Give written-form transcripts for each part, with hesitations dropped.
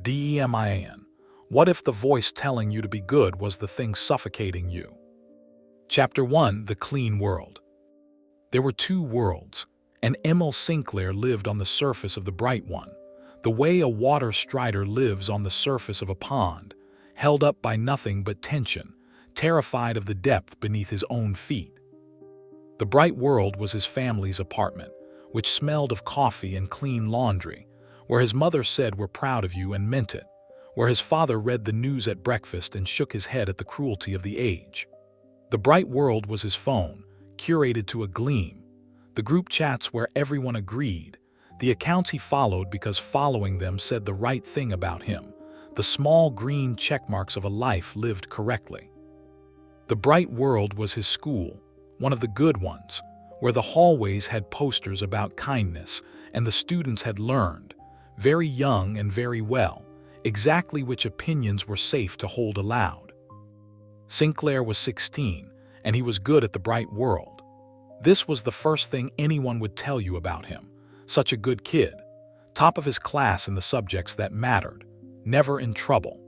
Demian. What if the voice telling you to be good was the thing suffocating you? Chapter 1: The Clean World. There were two worlds, and Emil Sinclair lived on the surface of the bright one, the way a water strider lives on the surface of a pond, held up by nothing but tension, terrified of the depth beneath his own feet. The bright world was his family's apartment, which smelled of coffee and clean laundry, where his mother said "we're proud of you" and meant it, where his father read the news at breakfast and shook his head at the cruelty of the age. The bright world was his phone, curated to a gleam, the group chats where everyone agreed, the accounts he followed because following them said the right thing about him, the small green checkmarks of a life lived correctly. The bright world was his school, one of the good ones, where the hallways had posters about kindness and the students had learned, very young and very well, exactly which opinions were safe to hold aloud. Sinclair was 16, and he was good at the bright world. This was the first thing anyone would tell you about him. Such a good kid, top of his class in the subjects that mattered, never in trouble,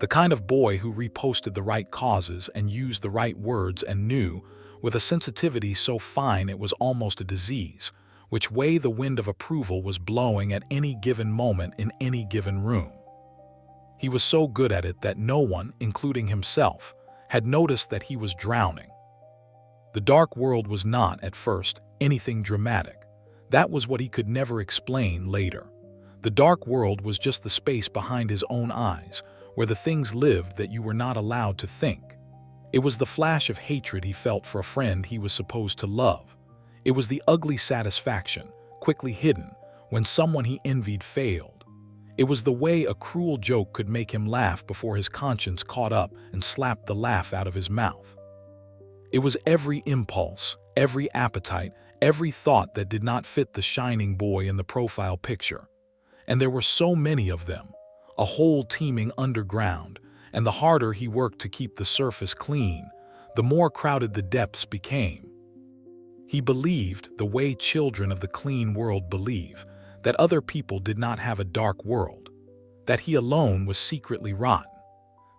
the kind of boy who reposted the right causes and used the right words and knew, with a sensitivity so fine it was almost a disease, which way the wind of approval was blowing at any given moment in any given room. He was so good at it that no one, including himself, had noticed that he was drowning. The dark world was not, at first, anything dramatic. That was what he could never explain later. The dark world was just the space behind his own eyes, where the things lived that you were not allowed to think. It was the flash of hatred he felt for a friend he was supposed to love. It was the ugly satisfaction, quickly hidden, when someone he envied failed. It was the way a cruel joke could make him laugh before his conscience caught up and slapped the laugh out of his mouth. It was every impulse, every appetite, every thought that did not fit the shining boy in the profile picture. And there were so many of them, a whole teeming underground, and the harder he worked to keep the surface clean, the more crowded the depths became. He believed, the way children of the clean world believe, that other people did not have a dark world, that he alone was secretly rotten,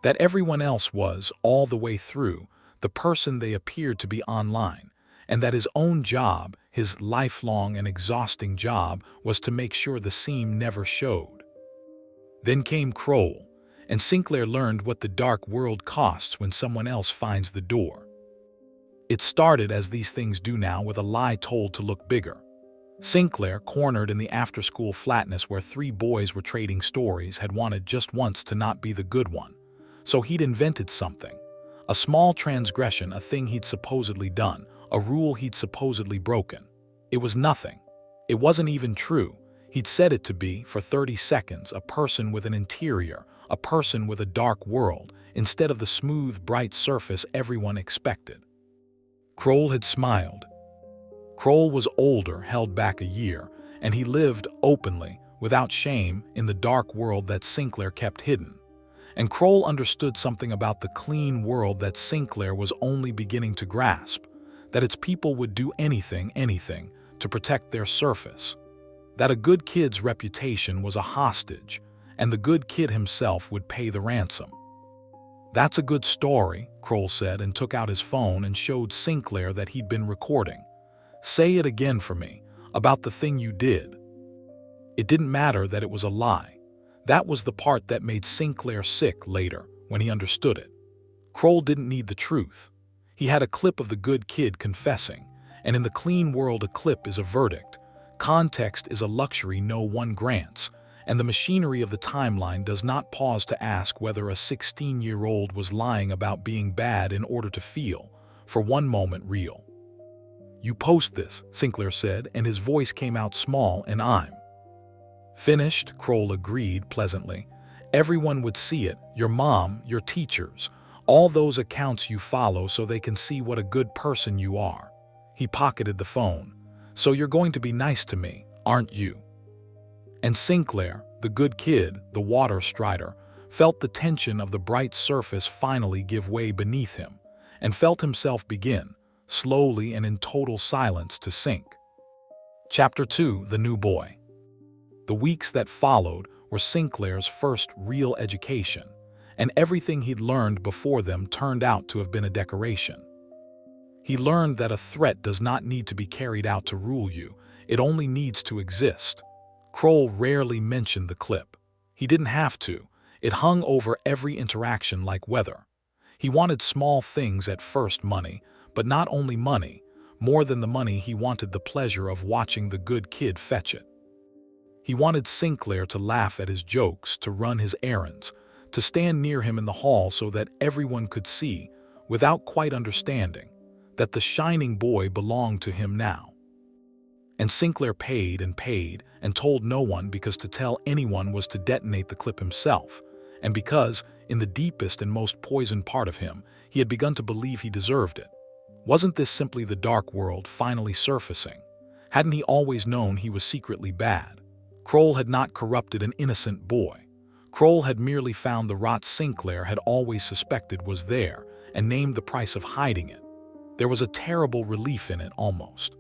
that everyone else was, all the way through, the person they appeared to be online, and that his own job, his lifelong and exhausting job, was to make sure the seam never showed. Then came Kroll, and Sinclair learned what the dark world costs when someone else finds the door. It started, as these things do now, with a lie told to look bigger. Sinclair, cornered in the after-school flatness where three boys were trading stories, had wanted just once to not be the good one. So he'd invented something. A small transgression, a thing he'd supposedly done, a rule he'd supposedly broken. It was nothing. It wasn't even true. He'd said it to be, for 30 seconds, a person with an interior, a person with a dark world, instead of the smooth, bright surface everyone expected. Kroll had smiled. Kroll was older, held back a year, and he lived openly, without shame, in the dark world that Sinclair kept hidden. And Kroll understood something about the clean world that Sinclair was only beginning to grasp, that its people would do anything, to protect their surface. That a good kid's reputation was a hostage, and the good kid himself would pay the ransom. "That's a good story," Kroll said, and took out his phone and showed Sinclair that he'd been recording. "Say it again for me, about the thing you did." It didn't matter that it was a lie. That was the part that made Sinclair sick later, when he understood it. Kroll didn't need the truth. He had a clip of the good kid confessing, and in the clean world a clip is a verdict. Context is a luxury no one grants, and the machinery of the timeline does not pause to ask whether a 16-year-old was lying about being bad in order to feel, for one moment, real. "You post this," Sinclair said, and his voice came out small and I'm finished, Kroll agreed pleasantly. "Everyone would see it, your mom, your teachers, all those accounts you follow, so they can see what a good person you are." He pocketed the phone. "So you're going to be nice to me, aren't you?" And Sinclair, the good kid, the water strider, felt the tension of the bright surface finally give way beneath him, and felt himself begin, slowly and in total silence, to sink. Chapter 2: The New Boy. The weeks that followed were Sinclair's first real education, and everything he'd learned before them turned out to have been a decoration. He learned that a threat does not need to be carried out to rule you, it only needs to exist. Kroll rarely mentioned the clip. He didn't have to. It hung over every interaction like weather. He wanted small things at first: money, but not only money. More than the money, he wanted the pleasure of watching the good kid fetch it. He wanted Sinclair to laugh at his jokes, to run his errands, to stand near him in the hall so that everyone could see, without quite understanding, that the shining boy belonged to him now. And Sinclair paid and told no one, because to tell anyone was to detonate the clip himself, and because, in the deepest and most poisoned part of him, he had begun to believe he deserved it. Wasn't this simply the dark world finally surfacing? Hadn't he always known he was secretly bad? Kroll had not corrupted an innocent boy. Kroll had merely found the rot Sinclair had always suspected was there and named the price of hiding it. There was a terrible relief in it, almost.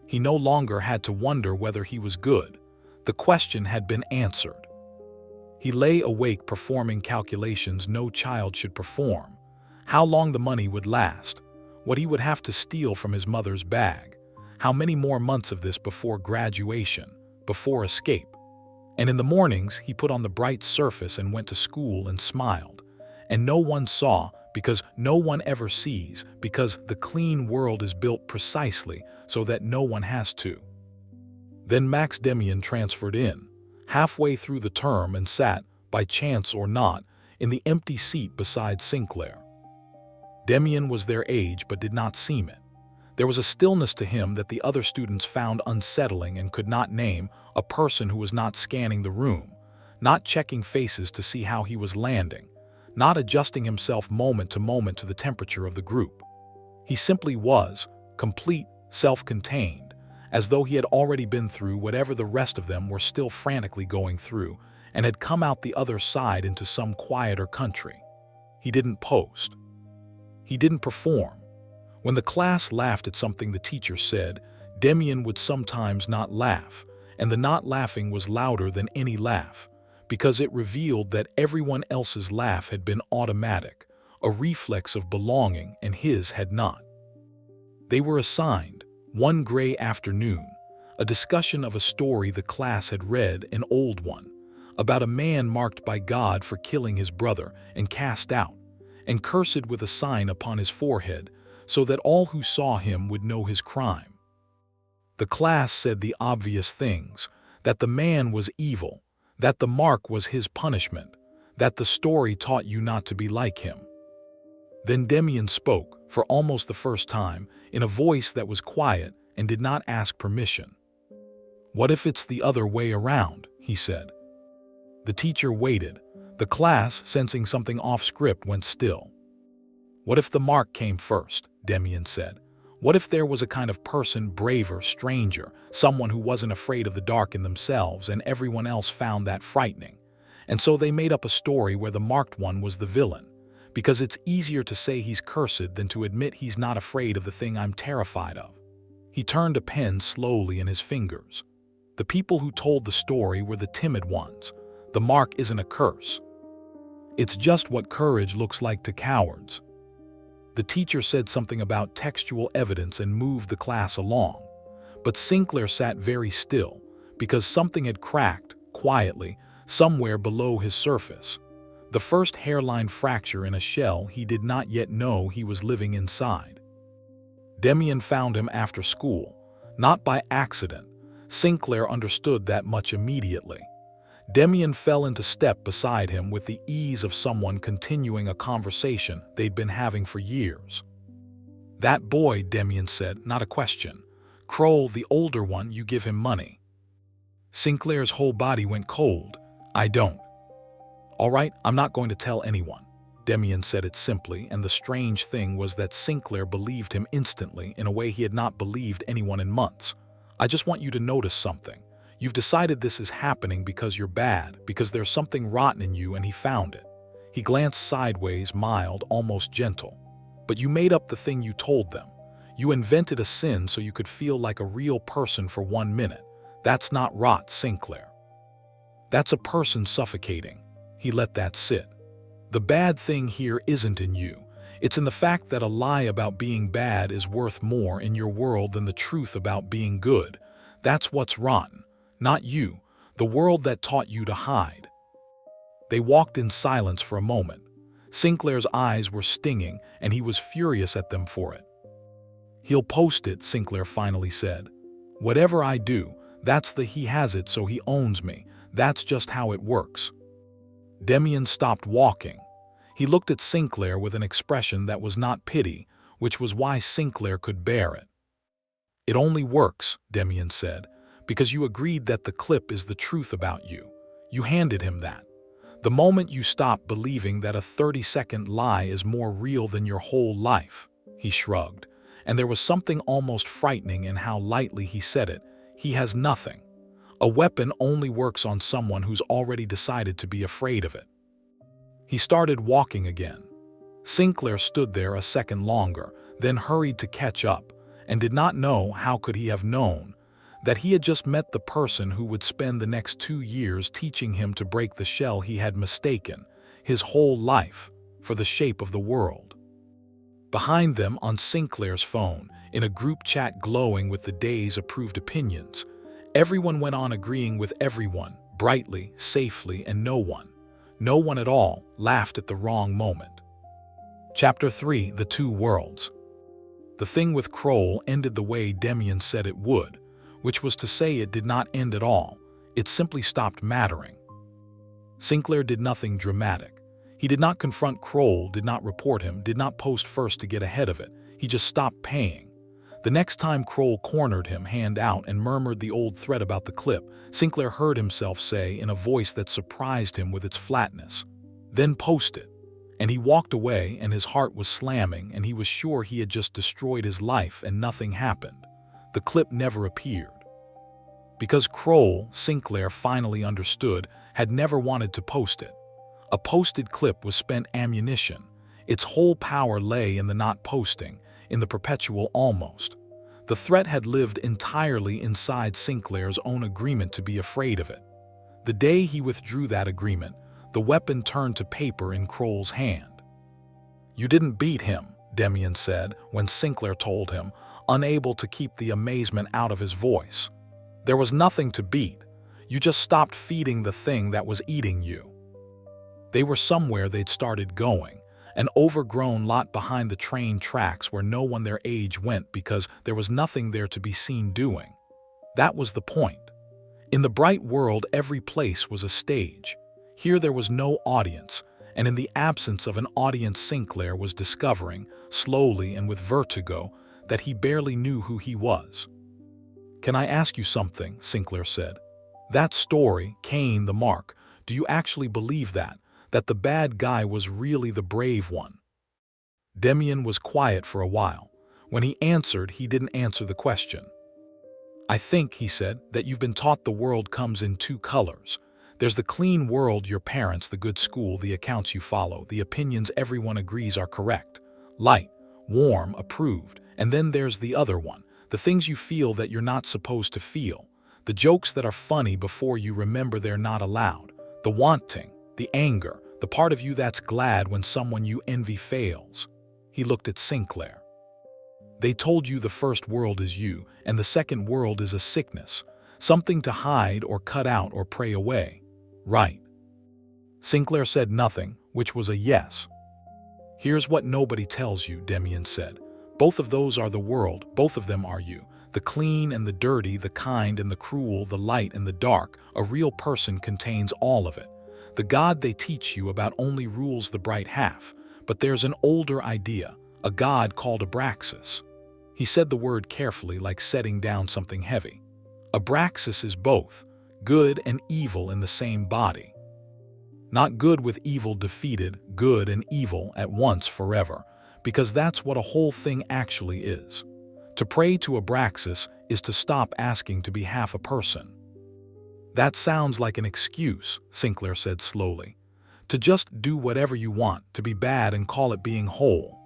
He no longer had to wonder whether he was good. The question had been answered. He lay awake performing calculations no child should perform. How long the money would last, what he would have to steal from his mother's bag, how many more months of this before graduation, before escape. And in the mornings he put on the bright surface and went to school and smiled. And no one saw, because no one ever sees, because the clean world is built precisely so that no one has to. Then Max Demian transferred in, halfway through the term, and sat, by chance or not, in the empty seat beside Sinclair. Demian was their age but did not seem it. There was a stillness to him that the other students found unsettling and could not name, a person who was not scanning the room, not checking faces to see how he was landing, not adjusting himself moment to moment to the temperature of the group. He simply was, complete, self-contained, as though he had already been through whatever the rest of them were still frantically going through and had come out the other side into some quieter country. He didn't post. He didn't perform. When the class laughed at something the teacher said, Demian would sometimes not laugh, and the not laughing was louder than any laugh, because it revealed that everyone else's laugh had been automatic, a reflex of belonging, and his had not. They were assigned, one gray afternoon, a discussion of a story the class had read, an old one, about a man marked by God for killing his brother and cast out, and cursed with a sign upon his forehead, so that all who saw him would know his crime. The class said the obvious things, that the man was evil, that the mark was his punishment, that the story taught you not to be like him. Then Demian spoke, for almost the first time, in a voice that was quiet and did not ask permission. "What if it's the other way around?" he said. The teacher waited. The class, sensing something off script, went still. "What if the mark came first?" Demian said. "What if there was a kind of person, braver, stranger, someone who wasn't afraid of the dark in themselves, and everyone else found that frightening? And so they made up a story where the marked one was the villain, because it's easier to say he's cursed than to admit he's not afraid of the thing I'm terrified of." He turned a pen slowly in his fingers. The people who told the story were the timid ones. The mark isn't a curse. It's just what courage looks like to cowards. The teacher said something about textual evidence and moved the class along. But Sinclair sat very still, because something had cracked, quietly, somewhere below his surface. The first hairline fracture in a shell he did not yet know he was living inside. Demian found him after school, not by accident. Sinclair understood that much immediately. Demian fell into step beside him with the ease of someone continuing a conversation they'd been having for years. "That boy," Demian said, not a question. "Kroll, the older one, you give him money." Sinclair's whole body went cold. "I don't." "All right, I'm not going to tell anyone." Demian said it simply, and the strange thing was that Sinclair believed him instantly in a way he had not believed anyone in months. "I just want you to notice something. You've decided this is happening because you're bad, because there's something rotten in you and he found it." He glanced sideways, mild, almost gentle. "But you made up the thing you told them. You invented a sin so you could feel like a real person for 1 minute. That's not rot, Sinclair." That's a person suffocating. He let that sit. The bad thing here isn't in you. It's in the fact that a lie about being bad is worth more in your world than the truth about being good. That's what's rotten. Not you, the world that taught you to hide. They walked in silence for a moment. Sinclair's eyes were stinging, and he was furious at them for it. "He'll post it," Sinclair finally said. "Whatever I do, that's the he has it, so he owns me. That's just how it works." Demian stopped walking. He looked at Sinclair with an expression that was not pity, which was why Sinclair could bear it. "It only works," Demian said, "because you agreed that the clip is the truth about you. You handed him that. The moment you stop believing that a 30-second lie is more real than your whole life," he shrugged, and there was something almost frightening in how lightly he said it, "he has nothing. A weapon only works on someone who's already decided to be afraid of it." He started walking again. Sinclair stood there a second longer, then hurried to catch up, and did not know how could he have known that he had just met the person who would spend the next 2 years teaching him to break the shell he had mistaken, his whole life, for the shape of the world. Behind them, on Sinclair's phone, in a group chat glowing with the day's approved opinions, everyone went on agreeing with everyone, brightly, safely, and no one at all, laughed at the wrong moment. Chapter 3: The Two Worlds. The thing with Kroll ended the way Demian said it would, which was to say it did not end at all, it simply stopped mattering. Sinclair did nothing dramatic. He did not confront Kroll, did not report him, did not post first to get ahead of it. He just stopped paying. The next time Kroll cornered him, hand out, and murmured the old threat about the clip, Sinclair heard himself say in a voice that surprised him with its flatness, "Then post it." And he walked away, and his heart was slamming, and he was sure he had just destroyed his life and nothing happened. The clip never appeared. Because Kroll, Sinclair finally understood, had never wanted to post it. A posted clip was spent ammunition. Its whole power lay in the not posting, in the perpetual almost. The threat had lived entirely inside Sinclair's own agreement to be afraid of it. The day he withdrew that agreement, the weapon turned to paper in Kroll's hand. "You didn't beat him," Demian said when Sinclair told him, unable to keep the amazement out of his voice. "There was nothing to beat. You just stopped feeding the thing that was eating you." They were somewhere they'd started going, an overgrown lot behind the train tracks where no one their age went because there was nothing there to be seen doing. That was the point. In the bright world, every place was a stage. Here there was no audience, and in the absence of an audience, Sinclair was discovering, slowly and with vertigo, that he barely knew who he was. "Can I ask you something?" Sinclair said. "That story, Cain the Mark, do you actually believe that the bad guy was really the brave one?" Demian was quiet for a while. When he answered, he didn't answer the question. "I think," he said, "that you've been taught the world comes in 2 colors. There's the clean world, your parents, the good school, the accounts you follow, the opinions everyone agrees are correct, light, warm, approved, and then there's the other one, the things you feel that you're not supposed to feel, the jokes that are funny before you remember they're not allowed, the wanting, the anger, the part of you that's glad when someone you envy fails." He looked at Sinclair. "They told you the first world is you, and the second world is a sickness, something to hide or cut out or pray away, right?" Sinclair said nothing, which was a yes. "Here's what nobody tells you," Demian said. "Both of those are the world, both of them are you. The clean and the dirty, the kind and the cruel, the light and the dark, a real person contains all of it. The God they teach you about only rules the bright half, but there's an older idea, a God called Abraxas." He said the word carefully, like setting down something heavy. "Abraxas is both, good and evil in the same body. Not good with evil defeated, good and evil at once forever, because that's what a whole thing actually is. To pray to Abraxas is to stop asking to be half a person." "That sounds like an excuse," Sinclair said slowly. "To just do whatever you want, to be bad and call it being whole."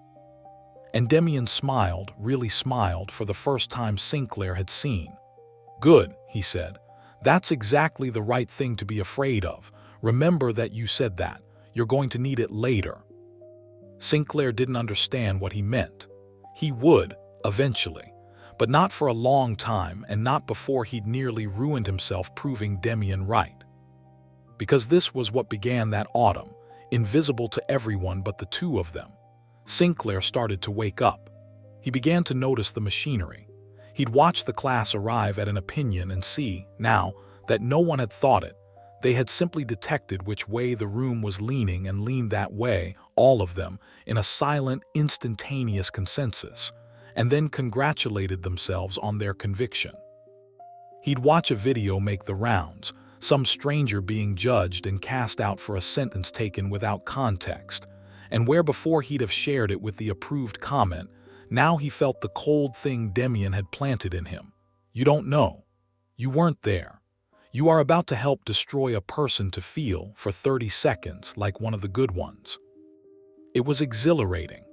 And Demian smiled, really smiled, for the first time Sinclair had seen. "Good," he said. That's exactly the right thing to be afraid of. Remember that you said that. You're going to need it later. Sinclair didn't understand what he meant. He would, eventually, but not for a long time and not before he'd nearly ruined himself proving Demian right. Because this was what began that autumn, invisible to everyone but the two of them. Sinclair started to wake up. He began to notice the machinery. He'd watched the class arrive at an opinion and see, now, that no one had thought it. They had simply detected which way the room was leaning and leaned that way, all of them, in a silent, instantaneous consensus, and then congratulated themselves on their conviction. He'd watch a video make the rounds, some stranger being judged and cast out for a sentence taken without context, and where before he'd have shared it with the approved comment, now he felt the cold thing Demian had planted in him. You don't know. You weren't there. You are about to help destroy a person to feel, for 30 seconds, like one of the good ones. It was exhilarating.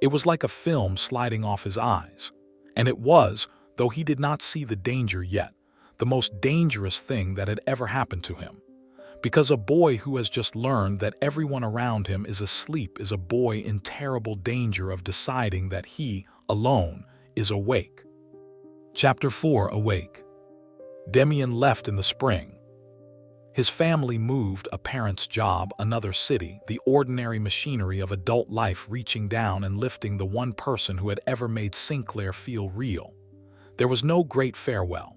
It was like a film sliding off his eyes. And it was, though he did not see the danger yet, the most dangerous thing that had ever happened to him. Because a boy who has just learned that everyone around him is asleep is a boy in terrible danger of deciding that he, alone, is awake. Chapter 4: Awake. Demian left in the spring. His family moved, a parent's job, another city, the ordinary machinery of adult life reaching down and lifting the one person who had ever made Sinclair feel real. There was no great farewell.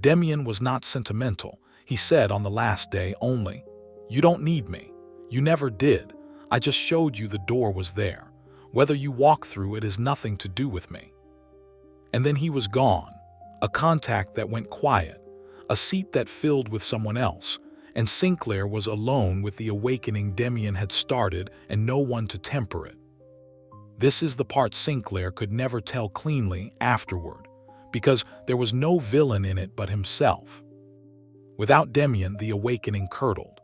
Demian was not sentimental. He said on the last day only, "You don't need me. You never did. I just showed you the door was there. Whether you walk through it is nothing to do with me." And then he was gone. A contact that went quiet. A seat that filled with someone else. And Sinclair was alone with the awakening Demian had started and no one to temper it. This is the part Sinclair could never tell cleanly afterward, because there was no villain in it but himself. Without Demian, the awakening curdled.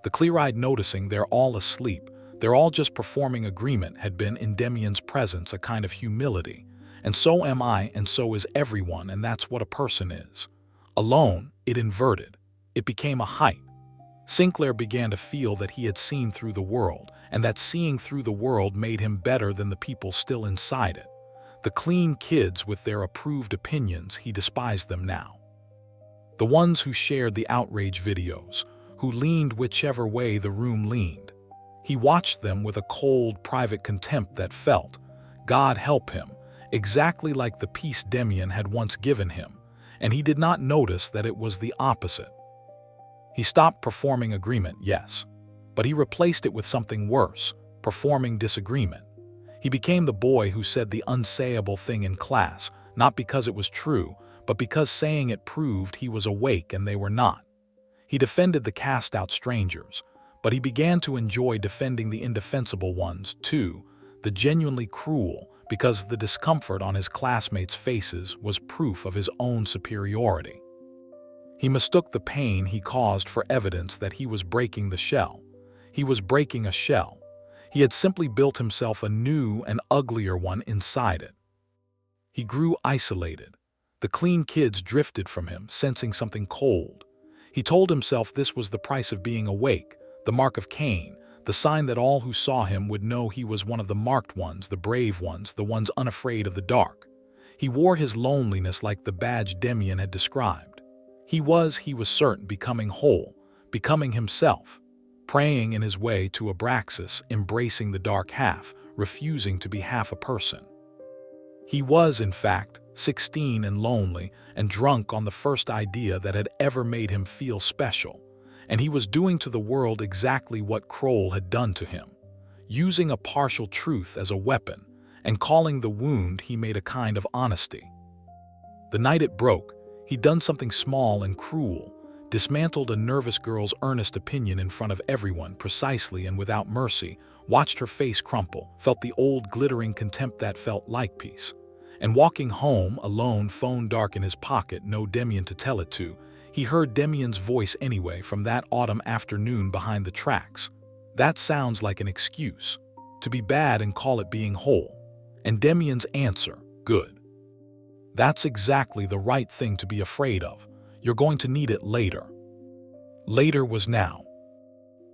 The clear-eyed noticing they're all asleep, they're all just performing agreement had been in Demian's presence a kind of humility. And so am I, and so is everyone, and that's what a person is. Alone, it inverted. It became a height. Sinclair began to feel that he had seen through the world, and that seeing through the world made him better than the people still inside it. The clean kids with their approved opinions, he despised them now. The ones who shared the outrage videos, who leaned whichever way the room leaned. He watched them with a cold, private contempt that felt, God help him, exactly like the peace Demian had once given him, and he did not notice that it was the opposite. He stopped performing agreement, yes, but he replaced it with something worse, performing disagreement. He became the boy who said the unsayable thing in class, not because it was true, but because saying it proved he was awake and they were not. He defended the cast-out strangers, but he began to enjoy defending the indefensible ones, too, the genuinely cruel, because the discomfort on his classmates' faces was proof of his own superiority. He mistook the pain he caused for evidence that he was breaking the shell. He was breaking a shell. He had simply built himself a new and uglier one inside it. He grew isolated. The clean kids drifted from him, sensing something cold. He told himself this was the price of being awake, the mark of Cain, the sign that all who saw him would know he was one of the marked ones, the brave ones, the ones unafraid of the dark. He wore his loneliness like the badge Demian had described. He was certain, becoming whole, becoming himself, praying in his way to Abraxas, embracing the dark half, refusing to be half a person. He was, in fact, 16 and lonely and drunk on the first idea that had ever made him feel special, and he was doing to the world exactly what Kroll had done to him, using a partial truth as a weapon and calling the wound he made a kind of honesty. The night it broke, he'd done something small and cruel, dismantled a nervous girl's earnest opinion in front of everyone precisely and without mercy, watched her face crumple, felt the old glittering contempt that felt like peace. And walking home, alone, phone dark in his pocket, no Demian to tell it to, he heard Demian's voice anyway from that autumn afternoon behind the tracks. That sounds like an excuse. To be bad and call it being whole. And Demian's answer, good. That's exactly the right thing to be afraid of. You're going to need it later. Later was now.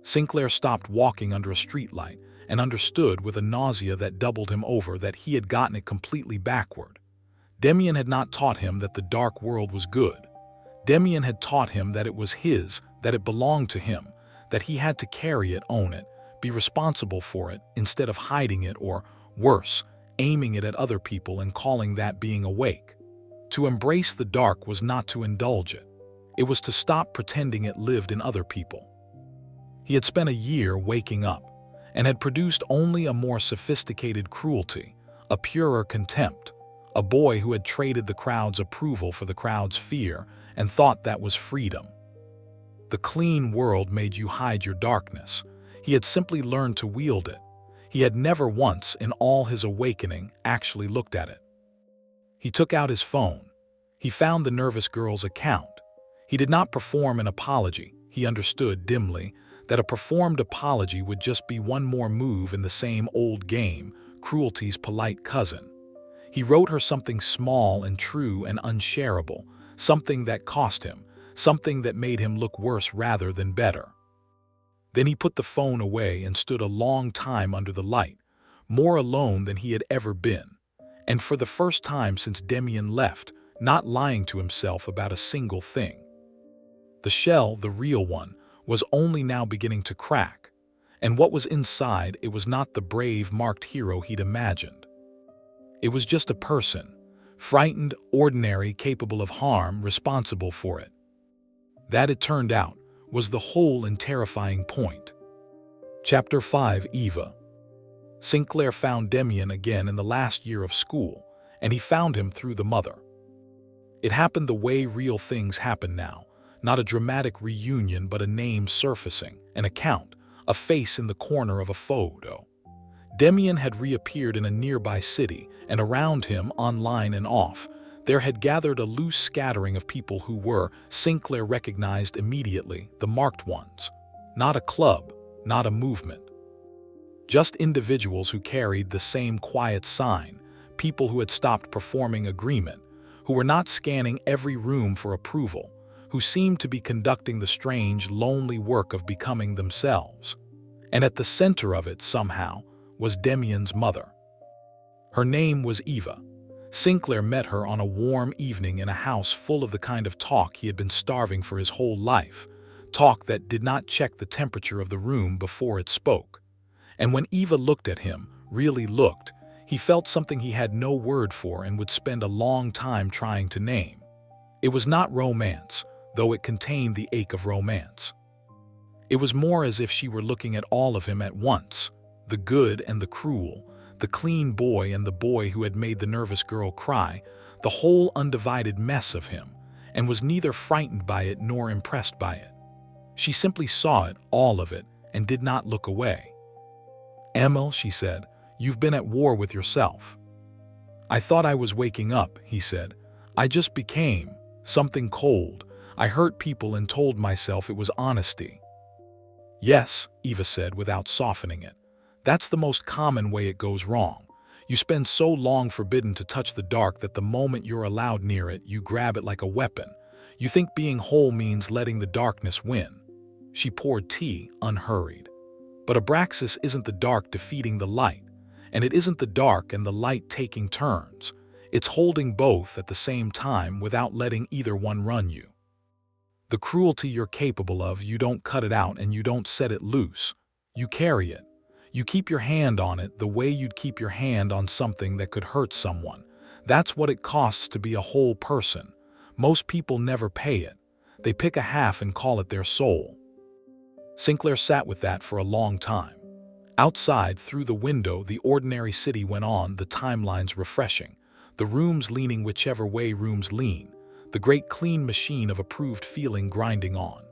Sinclair stopped walking under a streetlight and understood with a nausea that doubled him over that he had gotten it completely backward. Demian had not taught him that the dark world was good. Demian had taught him that it was his, that it belonged to him, that he had to carry it, own it, be responsible for it, instead of hiding it or, worse, aiming it at other people and calling that being awake. To embrace the dark was not to indulge it. It was to stop pretending it lived in other people. He had spent a year waking up and had produced only a more sophisticated cruelty, a purer contempt, a boy who had traded the crowd's approval for the crowd's fear and thought that was freedom. The clean world made you hide your darkness. He had simply learned to wield it. He had never once, in all his awakening, actually looked at it. He took out his phone. He found the nervous girl's account. He did not perform an apology. He understood dimly that a performed apology would just be one more move in the same old game, cruelty's polite cousin. He wrote her something small and true and unshareable, something that cost him, something that made him look worse rather than better. Then he put the phone away and stood a long time under the light, more alone than he had ever been, and for the first time since Demian left, not lying to himself about a single thing. The shell, the real one, was only now beginning to crack, and what was inside it was not the brave, marked hero he'd imagined. It was just a person, frightened, ordinary, capable of harm, responsible for it. That, it turned out, was the whole and terrifying point. Chapter 5. Eva. Sinclair found Demian again in the last year of school, and he found him through the mother. It happened the way real things happen now, not a dramatic reunion but a name surfacing, an account, a face in the corner of a photo. Demian had reappeared in a nearby city, and around him, online and off, there had gathered a loose scattering of people who were, Sinclair recognized immediately, the marked ones. Not a club, not a movement. Just individuals who carried the same quiet sign, people who had stopped performing agreement, who were not scanning every room for approval, who seemed to be conducting the strange, lonely work of becoming themselves. And at the center of it, somehow, was Demian's mother. Her name was Eva. Sinclair met her on a warm evening in a house full of the kind of talk he had been starving for his whole life, talk that did not check the temperature of the room before it spoke. And when Eva looked at him, really looked, he felt something he had no word for and would spend a long time trying to name. It was not romance, though it contained the ache of romance. It was more as if she were looking at all of him at once, the good and the cruel, the clean boy and the boy who had made the nervous girl cry, the whole undivided mess of him, and was neither frightened by it nor impressed by it. She simply saw it, all of it, and did not look away. "Emil," she said, "you've been at war with yourself." "I thought I was waking up," he said. "I just became something cold. I hurt people and told myself it was honesty." "Yes," Eva said without softening it. "That's the most common way it goes wrong. You spend so long forbidden to touch the dark that the moment you're allowed near it, you grab it like a weapon. You think being whole means letting the darkness win." She poured tea, unhurried. "But Abraxas isn't the dark defeating the light, and it isn't the dark and the light taking turns. It's holding both at the same time without letting either one run you. The cruelty you're capable of, you don't cut it out and you don't set it loose. You carry it. You keep your hand on it the way you'd keep your hand on something that could hurt someone. That's what it costs to be a whole person. Most people never pay it. They pick a half and call it their soul." Sinclair sat with that for a long time. Outside, through the window, the ordinary city went on, the timelines refreshing, the rooms leaning whichever way rooms lean, the great clean machine of approved feeling grinding on.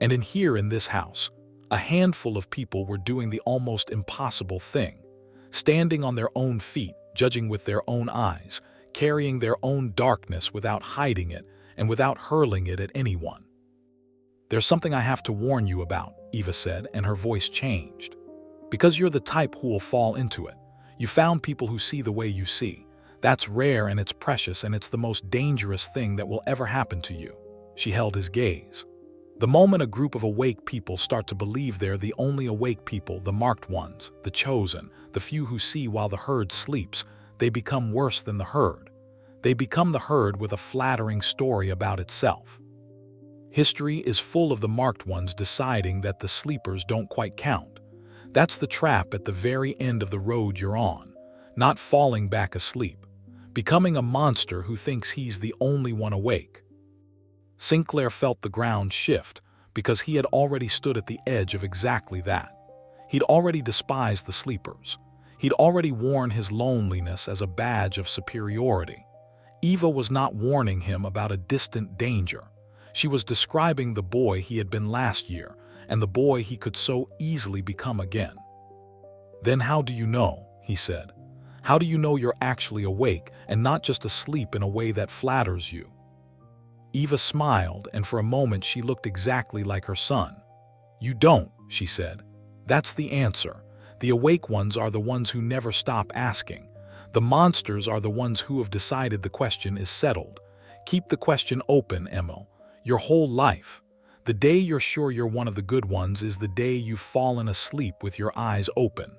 And in here, in this house, a handful of people were doing the almost impossible thing, standing on their own feet, judging with their own eyes, carrying their own darkness without hiding it and without hurling it at anyone. "There's something I have to warn you about," Eva said, and her voice changed. "Because you're the type who will fall into it. You found people who see the way you see. That's rare and it's precious and it's the most dangerous thing that will ever happen to you. She held his gaze. The moment a group of awake people start to believe they're the only awake people, the marked ones, the chosen, the few who see while the herd sleeps, they become worse than the herd. They become the herd with a flattering story about itself. History is full of the marked ones deciding that the sleepers don't quite count. That's the trap at the very end of the road you're on, not falling back asleep, becoming a monster who thinks he's the only one awake. Sinclair felt the ground shift because he had already stood at the edge of exactly that. He'd already despised the sleepers. He'd already worn his loneliness as a badge of superiority. Eva was not warning him about a distant danger. She was describing the boy he had been last year and the boy he could so easily become again. "Then how do you know?" he said. "How do you know you're actually awake and not just asleep in a way that flatters you?" Eva smiled, and for a moment she looked exactly like her son. "You don't," she said. "That's the answer. The awake ones are the ones who never stop asking. The monsters are the ones who have decided the question is settled. Keep the question open, Emil, your whole life. The day you're sure you're one of the good ones is the day you've fallen asleep with your eyes open."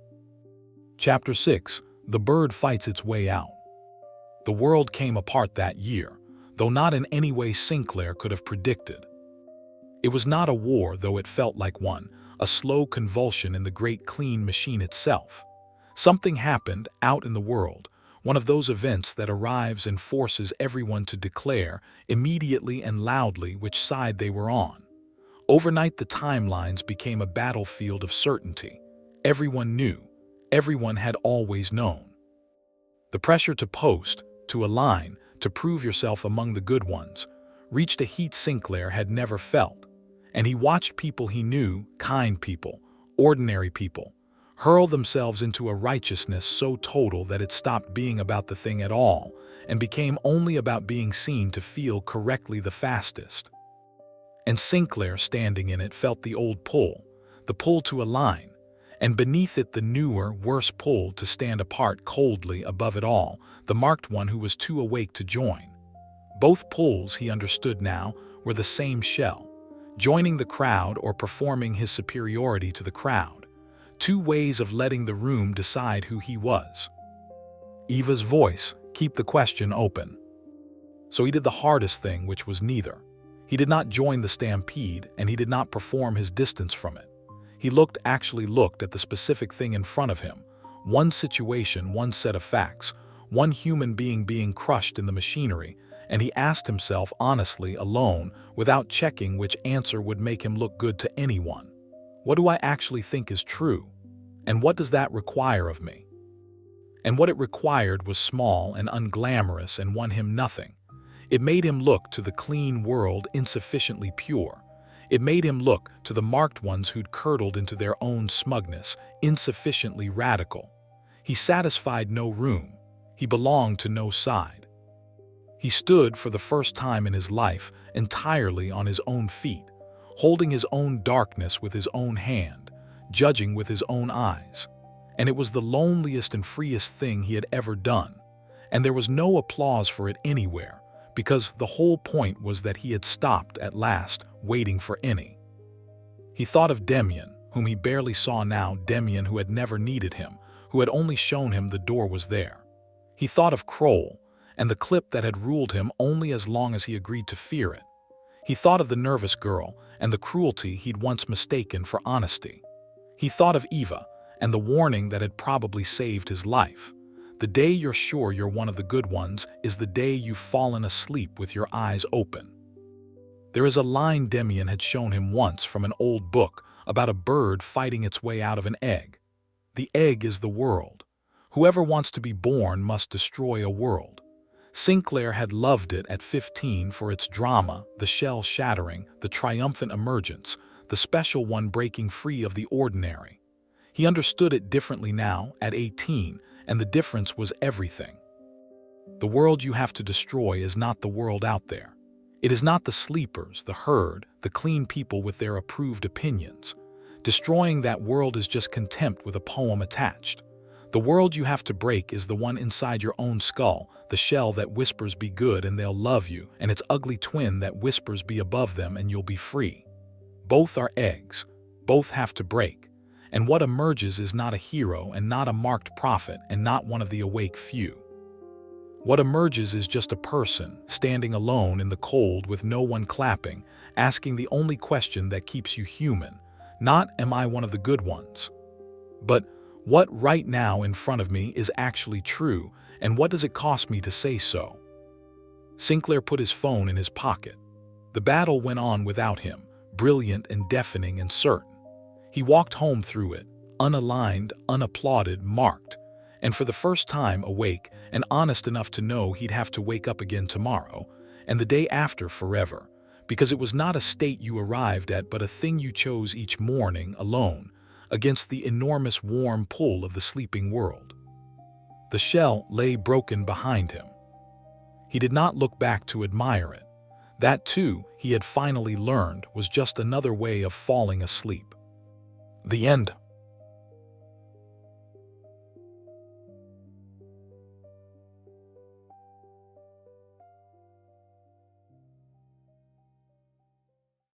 Chapter 6. The Bird Fights Its Way Out. The world came apart that year, though not in any way Sinclair could have predicted. It was not a war, though it felt like one, a slow convulsion in the great clean machine itself. Something happened out in the world, one of those events that arrives and forces everyone to declare, immediately and loudly, which side they were on. Overnight, the timelines became a battlefield of certainty. Everyone knew. Everyone had always known. The pressure to post, to align, to prove yourself among the good ones, reached a heat Sinclair had never felt. And he watched people he knew, kind people, ordinary people, hurl themselves into a righteousness so total that it stopped being about the thing at all and became only about being seen to feel correctly the fastest. And Sinclair, standing in it, felt the old pull, the pull to align, and beneath it the newer, worse pull to stand apart coldly above it all, the marked one who was too awake to join. Both pulls, he understood now, were the same shell, joining the crowd or performing his superiority to the crowd. Two ways of letting the room decide who he was. Eva's voice, keep the question open. So he did the hardest thing, which was neither. He did not join the stampede, and he did not perform his distance from it. He actually looked at the specific thing in front of him. One situation, one set of facts, one human being crushed in the machinery, and he asked himself honestly, alone, without checking which answer would make him look good to anyone. What do I actually think is true? And what does that require of me? And what it required was small and unglamorous and won him nothing. It made him look to the clean world insufficiently pure. It made him look to the marked ones who'd curdled into their own smugness, insufficiently radical. He satisfied no room. He belonged to no side. He stood for the first time in his life entirely on his own feet, holding his own darkness with his own hand, judging with his own eyes. And it was the loneliest and freest thing he had ever done. And there was no applause for it anywhere, because the whole point was that he had stopped at last, waiting for any. He thought of Demian, whom he barely saw now, Demian who had never needed him, who had only shown him the door was there. He thought of Kroll, and the clip that had ruled him only as long as he agreed to fear it. He thought of the nervous girl, and the cruelty he'd once mistaken for honesty. He thought of Eva, and the warning that had probably saved his life. The day you're sure you're one of the good ones is the day you've fallen asleep with your eyes open. There is a line Demian had shown him once from an old book about a bird fighting its way out of an egg. The egg is the world. Whoever wants to be born must destroy a world. Sinclair had loved it at 15 for its drama, the shell shattering, the triumphant emergence, the special one breaking free of the ordinary. He understood it differently now, at 18, and the difference was everything. The world you have to destroy is not the world out there. It is not the sleepers, the herd, the clean people with their approved opinions. Destroying that world is just contempt with a poem attached. The world you have to break is the one inside your own skull, the shell that whispers be good and they'll love you, and its ugly twin that whispers be above them and you'll be free. Both are eggs. Both have to break. And what emerges is not a hero and not a marked prophet and not one of the awake few. What emerges is just a person, standing alone in the cold with no one clapping, asking the only question that keeps you human. Not, am I one of the good ones? But, what right now in front of me is actually true, and what does it cost me to say so? Sinclair put his phone in his pocket. The battle went on without him, brilliant and deafening and certain. He walked home through it, unaligned, unapplauded, marked, and for the first time awake and honest enough to know he'd have to wake up again tomorrow, and the day after forever, because it was not a state you arrived at but a thing you chose each morning alone, against the enormous warm pull of the sleeping world. The shell lay broken behind him. He did not look back to admire it. That, too, he had finally learned, was just another way of falling asleep. The end.